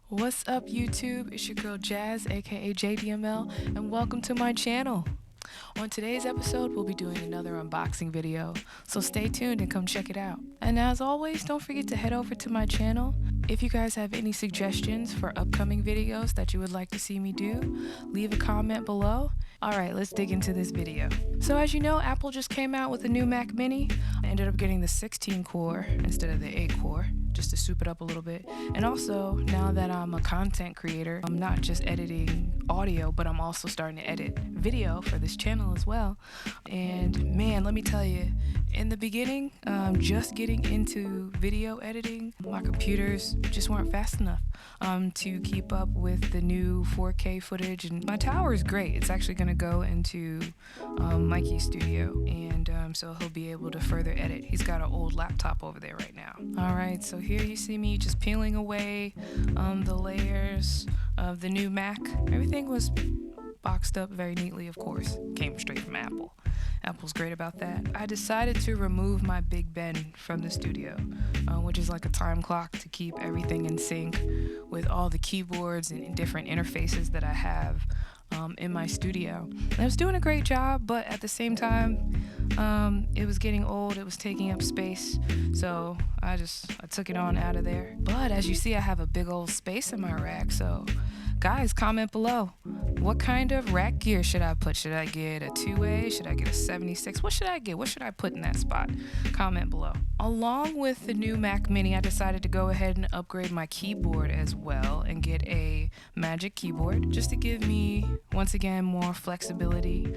What's up, YouTube? It's your girl Jazz, aka jdml, and welcome to my channel. On today's episode, we'll be doing another unboxing video, so stay tuned and come check it out. And as always, don't forget to head over to my channel. If you guys have any suggestions for upcoming videos that you would like to see me do, leave a comment below. Alright, let's dig into this video. So as you know, Apple just came out with a new Mac Mini. I ended up getting the 16 core instead of the 8 core, just to soup it up a little bit. And also, now that I'm a content creator, I'm not just editing audio, but I'm also starting to edit video for this channel as well. And man, let me tell you, in the beginning, just getting into video editing, my computers just weren't fast enough to keep up with the new 4K footage. And my tower is great. It's actually going to go into Mikey's studio, and so he'll be able to further edit. He's got an old laptop over there right now. All right, so here you see me just peeling away the layers of the new Mac. Everything was boxed up very neatly, of course. Came straight from Apple. Apple's great about that. I decided to remove my Big Ben from the studio, which is like a time clock to keep everything in sync with all the keyboards and different interfaces that I have in my studio. And I was doing a great job, but at the same time, it was getting old. It was taking up space, so I took it on out of there. But as you see, I have a big old space in my rack, so guys, comment below. What kind of rack gear should I put? Should I get a 2A? Should I get a 76? What should I get? What should I put in that spot? Comment below. Along with the new Mac Mini, I decided to go ahead and upgrade my keyboard as well and get a Magic keyboard just to give me, once again, more flexibility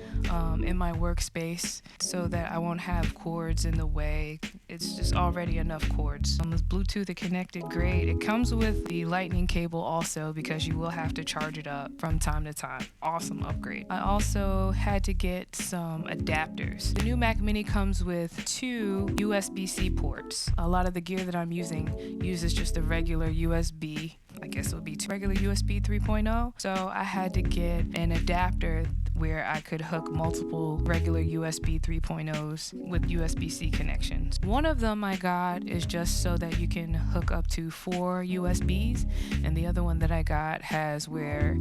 in my workspace so that I won't have cords in the way. It's just already enough cords. It's Bluetooth connected, great. It comes with the lightning cable also, because you will have to charge it up from time to time. Awesome upgrade. I also had to get some adapters. The new Mac Mini comes with 2 USB-C ports. A lot of the gear that I'm using uses just a regular USB. I guess it would be regular USB 3.0. So I had to get an adapter where I could hook multiple regular USB 3.0s with USB-C connections. One of them I got is just so that you can hook up to 4 USBs, and the other one that I got has where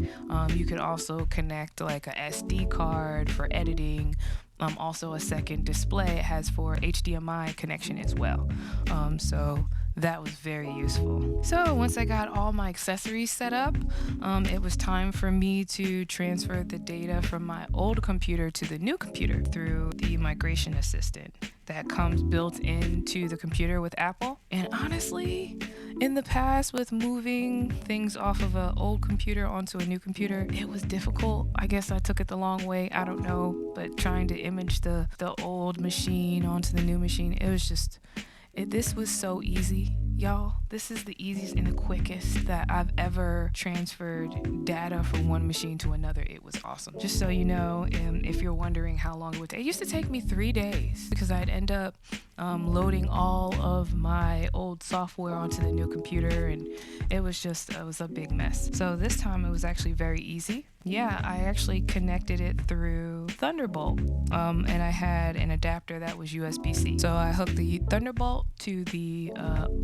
you could also connect like a SD card for editing. Also a second display it has for HDMI connection as well. So that was very useful. So once I got all my accessories set up, it was time for me to transfer the data from my old computer to the new computer through the migration assistant that comes built into the computer with Apple. And honestly, in the past, with moving things off of an old computer onto a new computer, it was difficult. I guess I took it the long way, I don't know, but trying to image the old machine onto the new machine, it was just, this was so easy, y'all. This is the easiest and the quickest that I've ever transferred data from one machine to another. It was awesome. Just so you know, if you're wondering how long it would take, it used to take me 3 days because I'd end up loading all of my old software onto the new computer, and it was a big mess. So this time it was actually very easy. Yeah, I actually connected it through Thunderbolt, and I had an adapter that was USB-C. So I hooked the Thunderbolt to the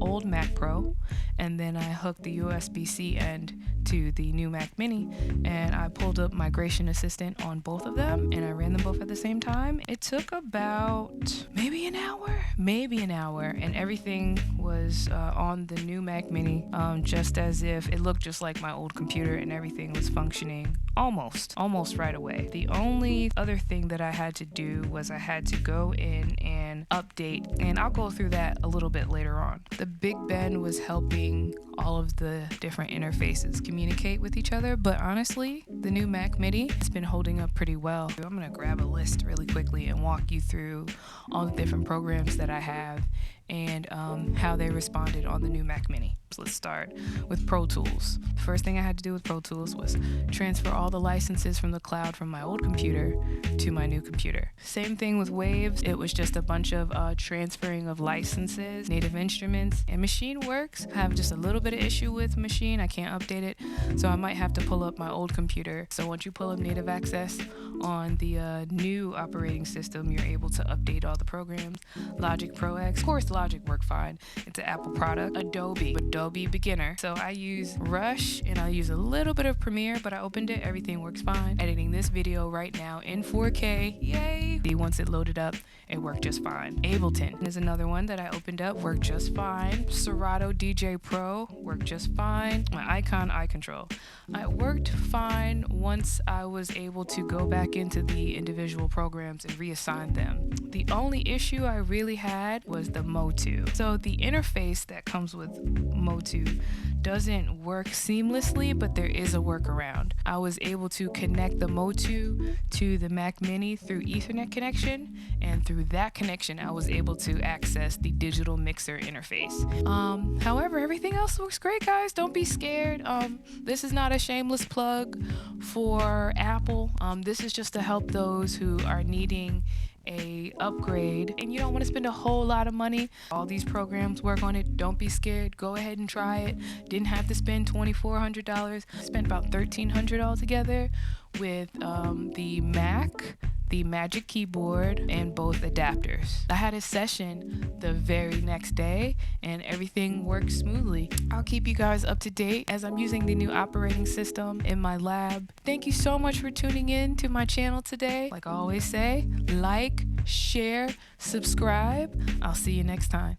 old Mac Pro, and then I hooked the USB-C end to the new Mac Mini, and I pulled up Migration Assistant on both of them, and I ran them both at the same time. It took about maybe an hour, and everything was on the new Mac Mini, just as if it looked just like my old computer, and everything was functioning almost right away. The only other thing that I had to do was I had to go in and update, and I'll go through that a little bit later on. The Big Ben was helping all of the different interfaces communicate with each other, but honestly, the new Mac Mini has been holding up pretty well. I'm gonna grab a list really quickly and walk you through all the different programs that I have and how they responded on the new Mac Mini. So let's start with Pro Tools. The first thing I had to do with Pro Tools was transfer all the licenses from the cloud from my old computer to my new computer. Same thing with Waves. It was just a bunch of transferring of licenses, Native Instruments, and Machine Works. I have just a little bit of issue with Machine. I can't update it, So I might have to pull up my old computer. So once you pull up native access on the new operating system, you're able to update all the programs. Logic Pro X, of course Logic work fine. It's an Apple product. Adobe beginner. So I use Rush and I use a little bit of Premiere, but I opened it, everything works fine. Editing this video right now in 4K, yay! Once it loaded up, it worked just fine. Ableton is another one that I opened up, worked just fine. Serato DJ Pro worked just fine. My iControl. I worked fine once I was able to go back into the individual programs and reassign them. The only issue I really had was the MOTU. So the interface that comes with MOTU doesn't work seamlessly, but there is a workaround. I was able to connect the MOTU to the Mac Mini through Ethernet connection, and through that connection I was able to access the digital mixer interface. However, everything else looks great, guys. Don't be scared. This is not a shameless plug for Apple. This is just to help those who are needing a upgrade and you don't want to spend a whole lot of money. All these programs work on it. Don't be scared. Go ahead and try it. Didn't have to spend $2,400. Spent about $1,300 altogether with the Mac, the Magic Keyboard, and both adapters. I had a session the very next day and everything worked smoothly. I'll keep you guys up to date as I'm using the new operating system in my lab. Thank you so much for tuning in to my channel today. Like I always say, like, share, subscribe. I'll see you next time.